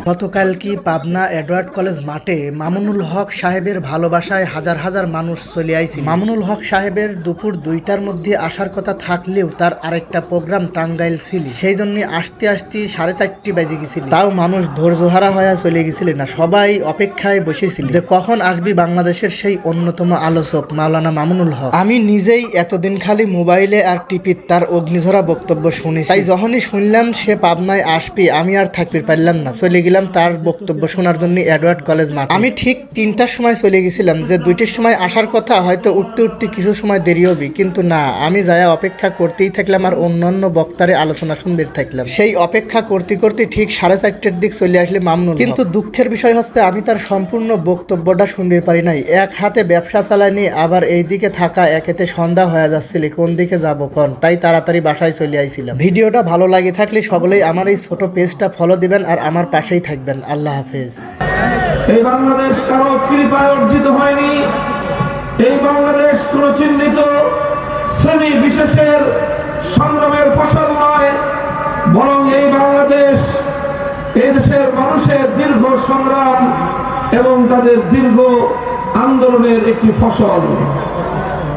গতকাল কি Pabna Edward college মাঠে মামুনুল হক সাহেবের ভালোবাসায় হাজার হাজার মানুষ চলে আইছে। মামুনুল হক সাহেবের দুপুর 2টার মধ্যে আসার কথা থাকলেও তার আরেকটা প্রোগ্রাম টাঙ্গাইল ছিল, সেই জন্য আসতে আসতে 4:30 বেজে গেছিল। তাও মানুষ ধৈর্যহারা হয়ে চলে গেছিল না, সবাই অপেক্ষায় বসেছিল যে কখন আসবি বাংলাদেশের সেই অন্যতম আলোচক মাওলানা মামুনুল হক। আমি নিজেই এতদিন খালি মোবাইলে আর টিভিতে তার অগ্নিঝরা বক্তব্য শুনেছি, তাই যখনই শুনলাম সে পাবনায় আসবে আমি আর থাকতে পারলাম না, চলে গেলাম তার বক্তব্য শোনার জন্য এডওয়ার্ড কলেজ মাঠ। আমি ঠিক 3টার সময় চলে গেছিলাম, যে 2টির সময় আসার কথা, হয়তো উঠতে উঠতে কিছু সময় দেরি হবে, কিন্তু না, আমি যায়া অপেক্ষা করতেই থাকলাম আর অন্যান্য বক্তারে আলোচনা শুনতে থাকলাম। সেই অপেক্ষা করতে করতে ঠিক 4:30টার দিক চলে আসলে মামুনুল। কিন্তু দুঃখের বিষয় হচ্ছে আমি তার সম্পূর্ণ বক্তব্যটা শুনতে পারি নাই। এক হাতে ব্যবসা চালায়নি, আবার এই দিকে থাকা একেতে সন্ধ্যা হয়ে যাচ্ছিল, কোন দিকে যাব কোন, তাই তাড়াতাড়ি বাসায় চলে আইছিলাম। ভিডিওটা ভালো লাগে থাকলে সকলেই আমার এই ছোট পেজটা ফলো দিবেন আর আমার পাশেই থাকবেন। আল্লাহ হাফেজ। এই বাংলাদেশ কারো কৃপায় অর্জিত হয়নি। এই বাংলাদেশ কোন চিহ্নিত শ্রেণী বিশেষের সংগ্রামের ফসল নয়, বরং এই বাংলাদেশ এই দেশের মানুষের দীর্ঘ সংগ্রাম এবং তাদের দীর্ঘ আন্দোলনের একটি ফসল।